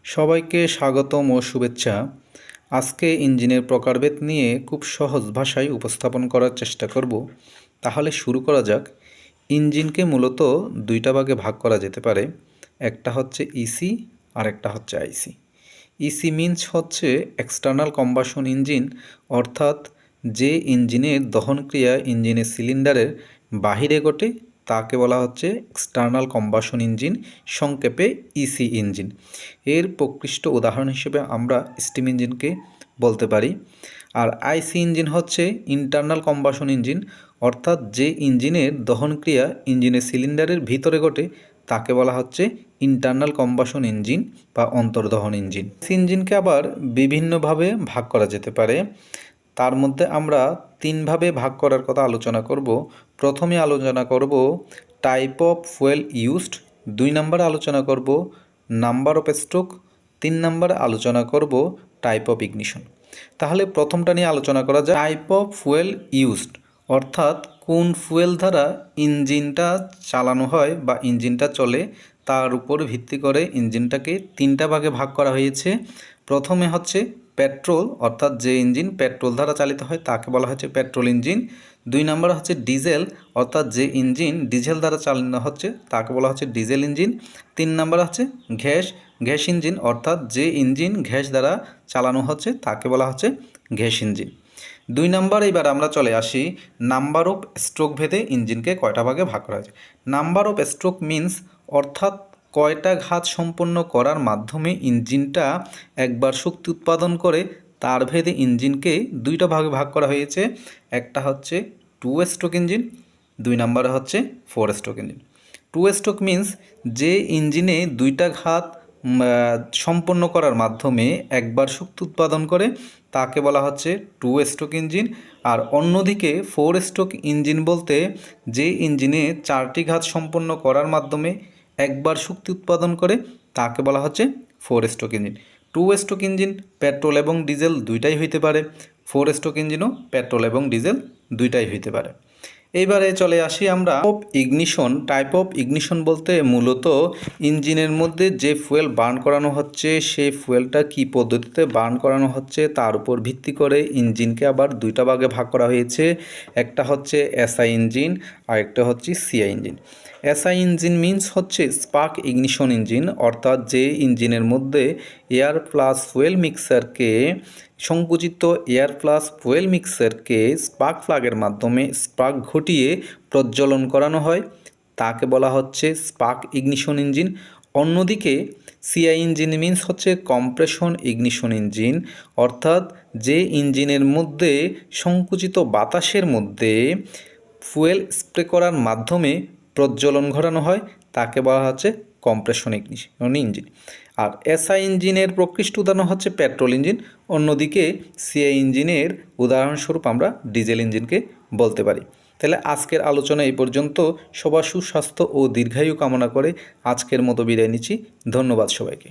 সবাইকে স্বাগতম ও শুভেচ্ছা। আজকে ইঞ্জিনের প্রকারভেদ নিয়ে খুব সহজ ভাষায় উপস্থাপন করার চেষ্টা করব। তাহলে শুরু করা যাক। ইঞ্জিনকে মূলত দুইটা ভাগে ভাগ করা যেতে পারে। একটা হচ্ছে ইসি আর একটা হচ্ছে আইসি। ইসি মিনস হচ্ছে এক্সটার্নাল কম্বাশন ইঞ্জিন, অর্থাৎ যে ইঞ্জিনের দহনক্রিয়া ইঞ্জিনের সিলিন্ডারের বাহিরে ঘটে তাকে বলা হচ্ছে এক্সটার্নাল কম্বাশন ইঞ্জিন, সংক্ষেপে ইসি ইঞ্জিন। এর প্রকৃষ্ট উদাহরণ হিসেবে আমরা স্টিম ইঞ্জিনকে বলতে পারি। আর আইসি ইঞ্জিন হচ্ছে ইন্টারনাল কম্বাশন ইঞ্জিন, অর্থাৎ যে ইঞ্জিনের দহনক্রিয়া ইঞ্জিনের সিলিন্ডারের ভিতরে ঘটে তাকে বলা হচ্ছে ইন্টারনাল কম্বাশন ইঞ্জিন বা অন্তর্দহন ইঞ্জিন। ইঞ্জিনকে আবার বিভিন্নভাবে ভাগ করা যেতে পারে। তার মধ্যে আমরা তিনভাবে ভাগ করার কথা আলোচনা করব। প্রথমে আলোচনা করব টাইপ অফ ফুয়েল ইউজড, 2 নম্বরে আলোচনা করব নাম্বার অফ স্ট্রোক, 3 নম্বরে আলোচনা করব টাইপ অফ ইগনিশন। তাহলে প্রথমটা নিয়ে আলোচনা করা যায়। টাইপ অফ ফুয়েল ইউজড অর্থাৎ কোন ফুয়েল দ্বারা ইঞ্জিনটা চালানো হয় বা ইঞ্জিনটা চলে তার উপর ভিত্তি করে ইঞ্জিনটাকে তিনটা ভাগে ভাগ করা হয়েছে। প্রথমে হচ্ছে পেট্রোল, অর্থাৎ যে ইঞ্জিন পেট্রোল দ্বারা চালিত হয় তাকে বলা হচ্ছে পেট্রোল ইঞ্জিন। 2 নম্বর হচ্ছে ডিজেল, অর্থাৎ যে ইঞ্জিন ডিজেল দ্বারা চালানো হচ্ছে তাকে বলা হচ্ছে ডিজেল ইঞ্জিন। 3 নম্বর হচ্ছে গ্যাস ইঞ্জিন, অর্থাৎ যে ইঞ্জিন গ্যাস দ্বারা চালানো হচ্ছে তাকে বলা হচ্ছে গ্যাস ইঞ্জিন। 2 নম্বর, এবার আমরা চলে আসি নাম্বার অফ স্ট্রোক ভেদে ইঞ্জিনকে কয়টা ভাগে ভাগ করা হয়েছে। নাম্বার অফ স্ট্রোক মিন্স অর্থাৎ কয়টা ঘাত সম্পন্ন করার মাধ্যমে ইঞ্জিনটা একবার শক্তি উৎপাদন করে তার ভেদে ইঞ্জিনকে দুইটা ভাগে ভাগ করা হয়েছে। একটা হচ্ছে 2 স্ট্রোক ইঞ্জিন, 2 নম্বরে হচ্ছে 4 স্ট্রোক ইঞ্জিন। 2 স্ট্রোক মিন্স যে ইঞ্জিনে দুইটা ঘাত সম্পন্ন করার মাধ্যমে একবার শক্তি উৎপাদন করে তাকে বলা হচ্ছে 2 স্ট্রোক ইঞ্জিন। আর অন্যদিকে 4 স্ট্রোক ইঞ্জিন বলতে যে ইঞ্জিনে 4টি ঘাত সম্পন্ন করার মাধ্যমে একবার শক্তি উৎপাদন করে তাকে বলা হচ্ছে 4 stroke engine. 2 stroke engine petrol এবং ডিজেল দুইটাই হইতে পারে, 4 স্ট্রোক ইঞ্জিনও পেট্রোল এবং ডিজেল দুইটাই হইতে পারে। এইবারে চলে আসি আমরা ইগনিশন। টাইপ অফ ইগনিশন বলতে মূলত ইঞ্জিনের মধ্যে যে ফুয়েল বার্ন করানো হচ্ছে সেই ফুয়েলটা কী পদ্ধতিতে বার্ন করানো হচ্ছে তার উপর ভিত্তি করে ইঞ্জিনকে আবার দুইটা ভাগে ভাগ করা হয়েছে। একটা হচ্ছে এসআই ইঞ্জিন আর একটা হচ্ছে CI engine. SI engine means হচ্ছে স্পার্ক ইগনিশন ইঞ্জিন, অর্থাৎ যে ইঞ্জিনের মধ্যে এয়ার প্লাস ফুয়েল মিক্সারকে সংকুচিত এয়ার প্লাস ফুয়েল মিক্সারকে স্পার্ক প্লাগের মাধ্যমে স্পার্ক ঘটিয়ে প্রজ্বলন করানো হয় তাকে বলা হচ্ছে স্পার্ক ইগনিশন ইঞ্জিন। অন্যদিকে সিআই ইঞ্জিন মিন্স হচ্ছে কম্প্রেশন ইগনিশন ইঞ্জিন, অর্থাৎ যে ইঞ্জিনের মধ্যে সংকুচিত বাতাসের মধ্যে ফুয়েল স্প্রে করার মাধ্যমে প্রজ্বলন ঘটানো হয় তাকে বলা হচ্ছে কম্প্রেশন ইগনিশন ইঞ্জিন। আর এসআই ইঞ্জিনের প্রকৃষ্ট উদাহরণ হচ্ছে পেট্রোল ইঞ্জিন। অন্যদিকে সিআই ইঞ্জিনের উদাহরণস্বরূপ আমরা ডিজেল ইঞ্জিনকে বলতে পারি। তাহলে আজকের আলোচনা এই পর্যন্ত। সবার সুস্বাস্থ্য ও দীর্ঘায়ু কামনা করে আজকের মতো বিদায় নিচ্ছি। ধন্যবাদ সবাইকে।